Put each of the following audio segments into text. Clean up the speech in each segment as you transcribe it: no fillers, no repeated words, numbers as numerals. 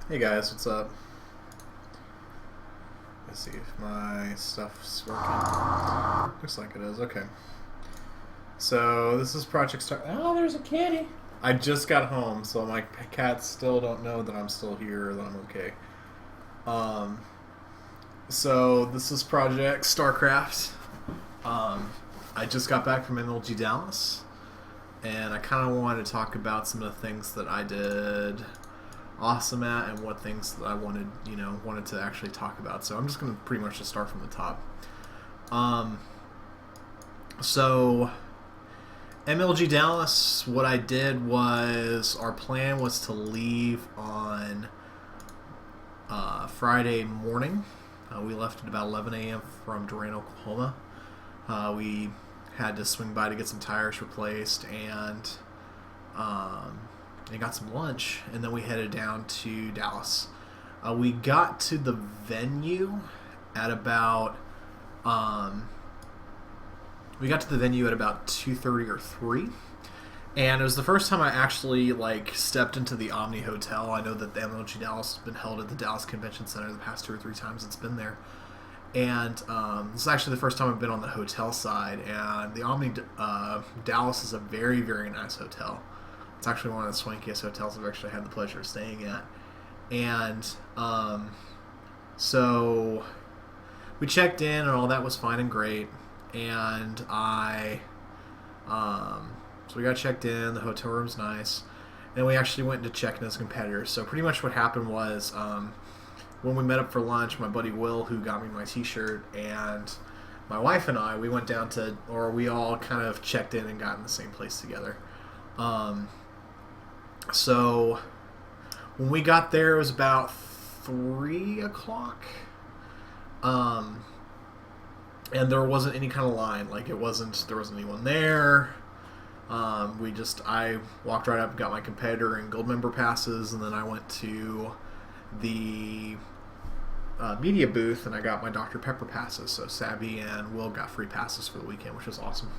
Hey guys, what's up? Let's see if my stuff's working. Looks like it is. Okay. So this is Project Star. Oh, there's a kitty. I just got home, so my cats still don't know that I'm still here or that I'm okay. So this is Project StarCraft. I just got back from MLG Dallas, and I kind of wanted to talk about some of the things that I did awesome at and what things that I wanted to actually talk about. So I'm just going to pretty much just start from the top. So MLG Dallas, what I did was, our plan was to leave on Friday morning. We left at about 11 a.m. from Durant, Oklahoma. We had to swing by to get some tires replaced and got some lunch, and then we headed down to Dallas. We got to the venue at about 2:30 or 3, and it was the first time I actually stepped into the Omni Hotel. I know that the MLG Dallas has been held at the Dallas Convention Center the past 2 or 3 times it's been there, and this is actually the first time I've been on the hotel side. And the Omni Dallas is a very, very nice hotel. It's actually one of the swankiest hotels I've actually had the pleasure of staying at. And so we checked in and all that was fine and great. And so we got checked in, the hotel room's nice. And we actually went to check in as competitors. So pretty much what happened was, when we met up for lunch, my buddy Will, who got me my t-shirt, and my wife and I, we all kind of checked in and got in the same place together. So when we got there, it was about 3 o'clock. And there wasn't any kind of line. There wasn't anyone there. I walked right up and got my competitor and gold member passes, and then I went to the media booth and I got my Dr. Pepper passes. So Sabby and Will got free passes for the weekend, which was awesome.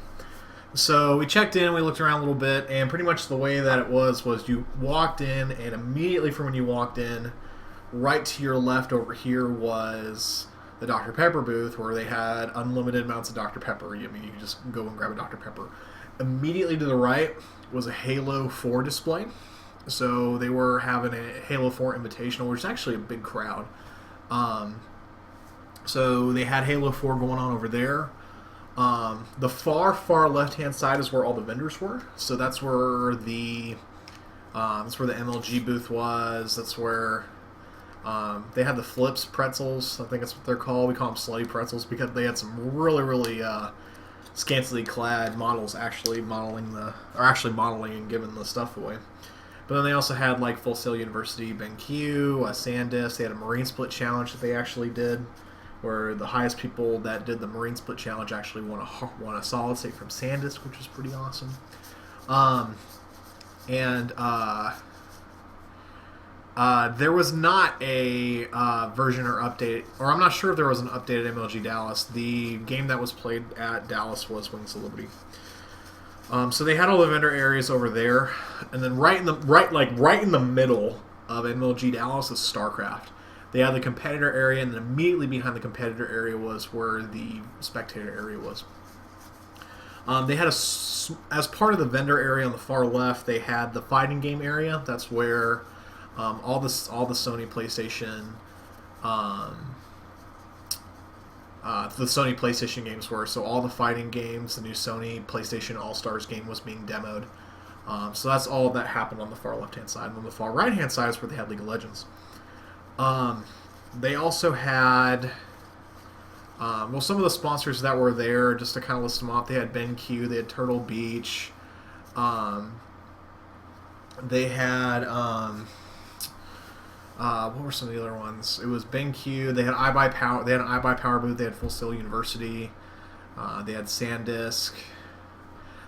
So we checked in, we looked around a little bit, and pretty much the way that it was you walked in, and immediately from when you walked in, right to your left over here was the Dr. Pepper booth, where they had unlimited amounts of Dr. Pepper. You could just go and grab a Dr. Pepper. Immediately to the right was a Halo 4 display. So they were having a Halo 4 Invitational, which is actually a big crowd. So they had Halo 4 going on over there. The far left-hand side is where all the vendors were. So that's where the MLG booth was. That's where they had the Flips pretzels. I think that's what they're called. We call them slutty pretzels because they had some really scantily clad models actually modeling and giving the stuff away. But then they also had Full Sail University, BenQ, SanDisk. They had a Marine Split Challenge that they actually did, where the highest people that did the Marine Split Challenge actually won a solid state from SanDisk, which was pretty awesome. There was not a version or update, or I'm not sure if there was an updated MLG Dallas. The game that was played at Dallas was Wings of Liberty. So they had all the vendor areas over there, and then right in the middle of MLG Dallas is StarCraft. They had the competitor area, and then immediately behind the competitor area was where the spectator area was. They had as part of the vendor area on the far left, they had the fighting game area. That's where all the Sony PlayStation, the Sony PlayStation games were. So all the fighting games, the new Sony PlayStation All-Stars game was being demoed. So that's all that happened on the far left-hand side. And on the far right-hand side is where they had League of Legends. They also had, some of the sponsors that were there, just to kind of list them off, they had BenQ, they had Turtle Beach, they had, what were some of the other ones? It was BenQ, they had iBuyPower, they had an iBuyPower booth, they had Full Sail University, they had SanDisk.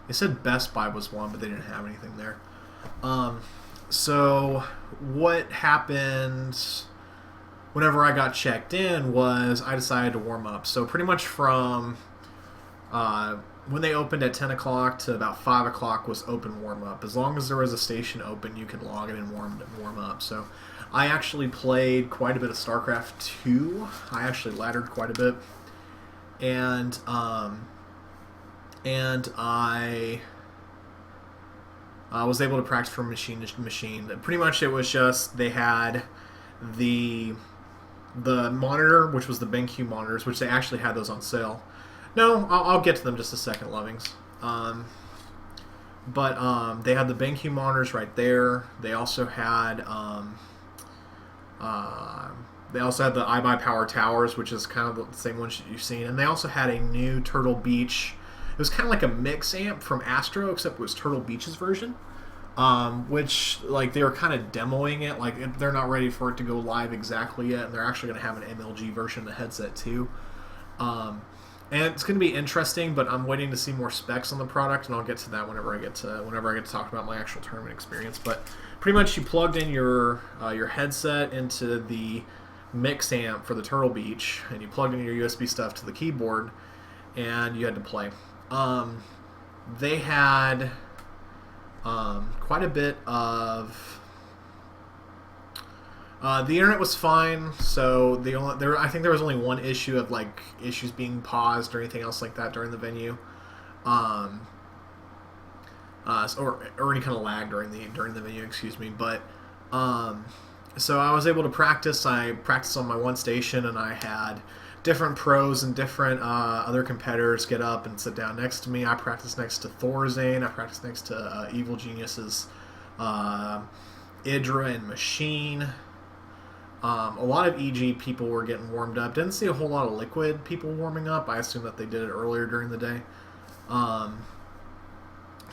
They said Best Buy was one, but they didn't have anything there. So what happened whenever I got checked in was I decided to warm up. So pretty much from when they opened at 10 o'clock to about 5 o'clock was open warm-up. As long as there was a station open, you could log in and warm up. So I actually played quite a bit of StarCraft 2. I actually laddered quite a bit. And I was able to practice from machine to machine. Pretty much it was just they had the monitor, which was the BenQ monitors, which they actually had those on sale. No, I'll get to them just a second, Lovings. But they had the BenQ monitors right there. They also had the iBuyPower towers, which is kind of the same ones you've seen, and they also had a new Turtle Beach. It was kind of like a mix amp from Astro, except it was Turtle Beach's version, which like they were kind of demoing it. Like they're not ready for it to go live exactly yet, and they're actually going to have an MLG version of the headset too. And it's going to be interesting, but I'm waiting to see more specs on the product, and I'll get to that whenever I get to talk about my actual tournament experience. But pretty much, you plugged in your headset into the mix amp for the Turtle Beach, and you plugged in your USB stuff to the keyboard, and you had to play. They had quite a bit of. The internet was fine, so I think there was only one issue of like issues being paused or anything else like that during the venue, or any kind of lag during the venue, excuse me. But so I was able to practice. I practiced on my one station, and I had different pros and different other competitors get up and sit down next to me. I practiced next to Thorazane. I practiced next to Evil Genius's Idra and Machine. A lot of EG people were getting warmed up. Didn't see a whole lot of Liquid people warming up. I assume that they did it earlier during the day.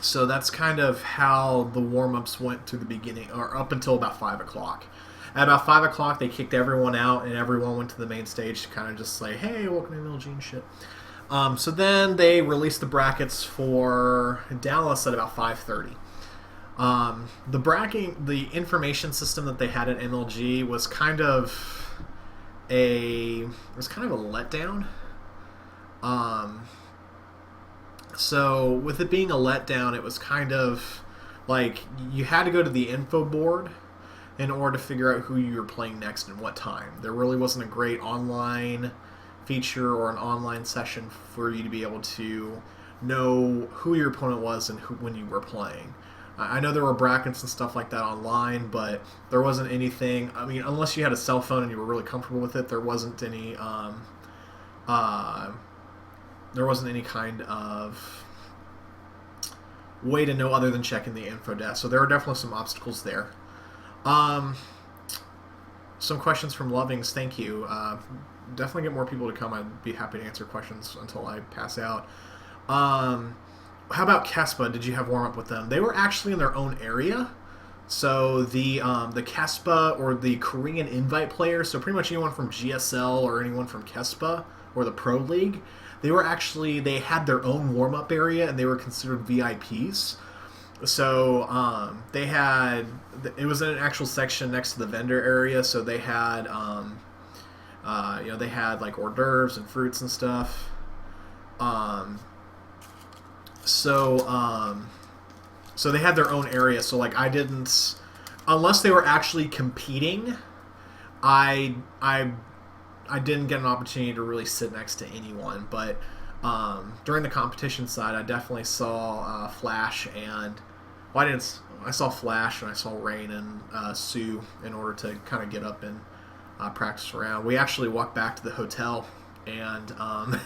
So that's kind of how the warm-ups went to the beginning, or up until about 5 o'clock. At about 5 o'clock, they kicked everyone out, and everyone went to the main stage to kind of just say, hey, welcome to MLG and shit. So then they released the brackets for Dallas at about 5:30. The information system that they had at MLG was kind of a letdown. So with it being a letdown, it was kind of like you had to go to the info board in order to figure out who you were playing next and what time. There really wasn't a great online feature or an online session for you to be able to know who your opponent was and when you were playing. I know there were brackets and stuff like that online, but there wasn't anything. I mean, unless you had a cell phone and you were really comfortable with it, there wasn't any. There wasn't any kind of way to know other than checking the info desk. So there were definitely some obstacles there. Some questions from Lovings. Thank you. Definitely get more people to come. I'd be happy to answer questions until I pass out. How about Kespa? Did you have warm up with them? They were actually in their own area. So the Kespa, or the Korean invite players, so pretty much anyone from GSL or anyone from Kespa or the Pro League, they had their own warm up area, and they were considered VIPs. So it was in an actual section next to the vendor area. So they had they had like hors d'oeuvres and fruits and stuff. So they had their own area. So like unless they were actually competing, I didn't get an opportunity to really sit next to anyone. But during the competition side, I definitely saw Flash and I saw Flash and I saw Rain and Sue in order to kind of get up and practice around. We actually walked back to the hotel, and I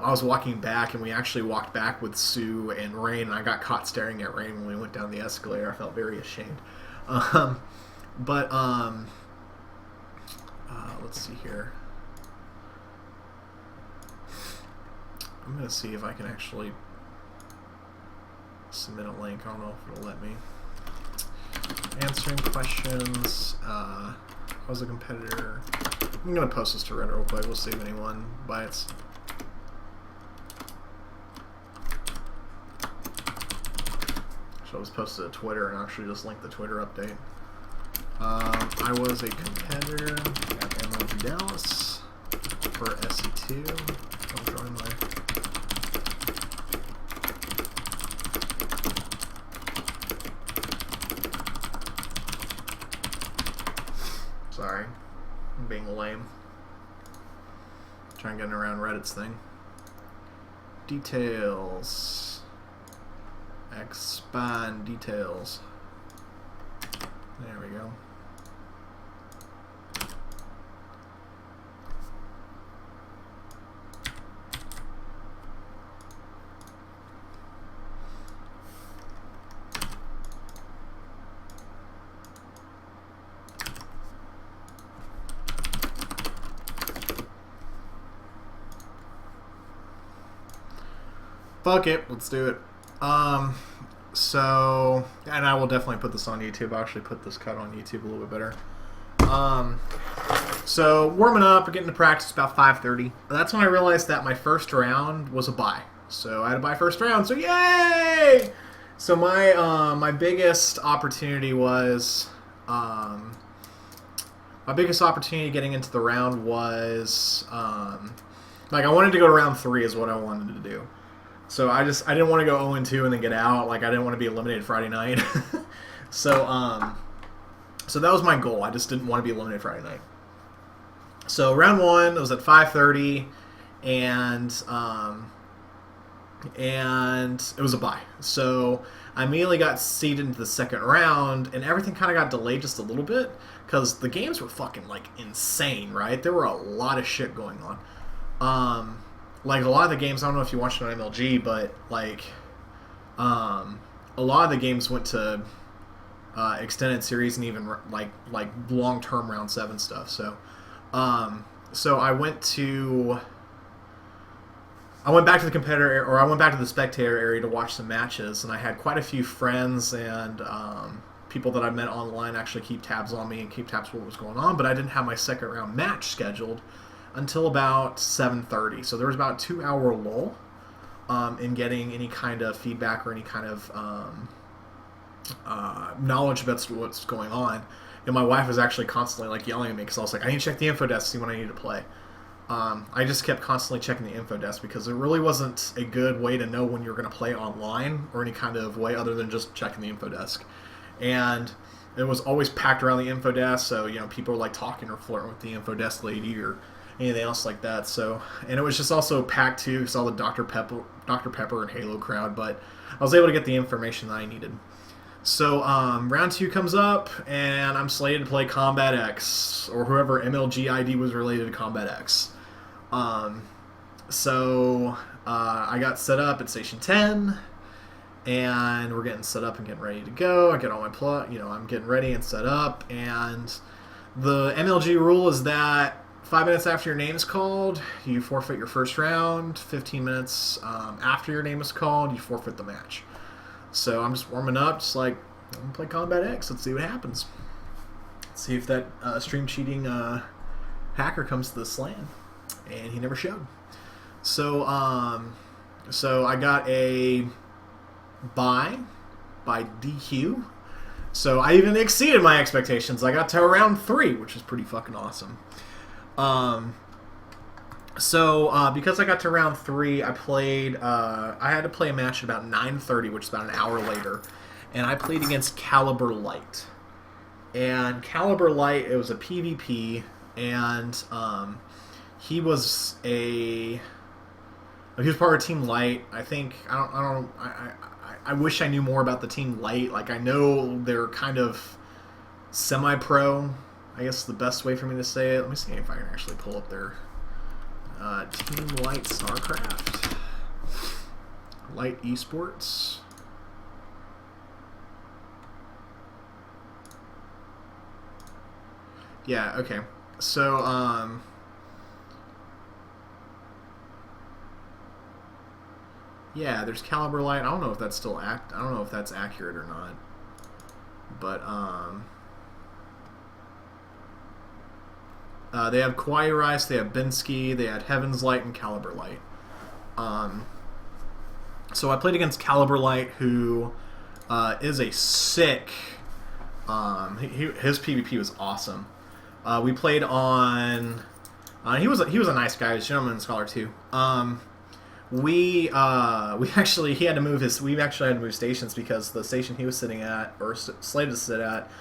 was walking back, and we actually walked back with Sue and Rain, and I got caught staring at Rain when we went down the escalator. I felt very ashamed. Let's see here. I'm going to see if I can actually submit a link. I don't know if it'll let me. Answering questions. I was a competitor. I'm going to post this to Reddit real quick. We'll see if anyone bites. So I was posted to Twitter and actually just linked the Twitter update. I was a competitor at MLG Dallas for SE2. I'll join my Sorry. I'm being lame. Trying to get around Reddit's thing. Details. Expand details. There we go. Fuck it, let's do it. So, and I will definitely put this on YouTube. I'll actually put this cut on YouTube a little bit better. So warming up, we're getting to practice about 5:30. That's when I realized that my first round was a bye. So I had a bye first round. So yay! So my biggest opportunity was getting into the round was like I wanted to go to round 3 is what I wanted to do. So I didn't want to go 0-2 and then get out. Like I didn't want to be eliminated Friday night. So that was my goal. I just didn't want to be eliminated Friday night. So round 1 it was at 5:30, and it was a bye. So I immediately got seeded into the second round, and everything kind of got delayed just a little bit because the games were fucking like insane, right? There were a lot of shit going on. Like a lot of the games, I don't know if you watched it on MLG, but like a lot of the games went to extended series and even like long-term round 7 stuff. So I went back to the competitor, or I went back to the spectator area to watch some matches, and I had quite a few friends and people that I met online actually keep tabs on me and keep tabs on what was going on, but I didn't have my second round match scheduled until about 7:30. So there was about a 2-hour lull in getting any kind of feedback or any kind of knowledge about what's going on. And my wife was actually constantly like yelling at me because I was like, I need to check the info desk to see when I need to play. I just kept constantly checking the info desk because there really wasn't a good way to know when you're going to play online or any kind of way other than just checking the info desk. And it was always packed around the info desk, so people were like talking or flirting with the info desk lady or anything else like that. So, and it was just also packed too because all the Dr. Pepper and Halo crowd, but I was able to get the information that I needed. So round 2 comes up, and I'm slated to play Combat X, or whoever MLG ID was related to Combat X. So I got set up at Station 10, and we're getting set up and getting ready to go. I get all my I'm getting ready and set up, and the MLG rule is that 5 minutes after your name is called, you forfeit your first round. 15 minutes after your name is called, you forfeit the match. So I'm just warming up, just like, I'm going to play Combat X. Let's see what happens. Let's see if that stream cheating hacker comes to the slam. And he never showed. So I got a bye by DQ. So I even exceeded my expectations. I got to round 3, which is pretty fucking awesome. Because I got to round 3, I played. I had to play a match at about 9:30, which is about an hour later, and I played against Caliber Light. And Caliber Light, it was a PvP, and he was part of Team Light. I think I wish I knew more about the Team Light. Like I know they're kind of semi-pro. I guess the best way for me to say it. Let me see if I can actually pull up their Team Light StarCraft. Light Esports. Yeah, okay. So, yeah, there's Caliber Light. I don't know if that's still I don't know if that's accurate or not. But, they have Kawaii Rice, they have Binsky, they had Heaven's Light, and Caliber Light. So I played against Caliber Light, who is a sick. His PvP was awesome. We played on. He was a nice guy. He was a gentleman scholar too. We actually had to move stations because the station he was sitting at or slated to sit at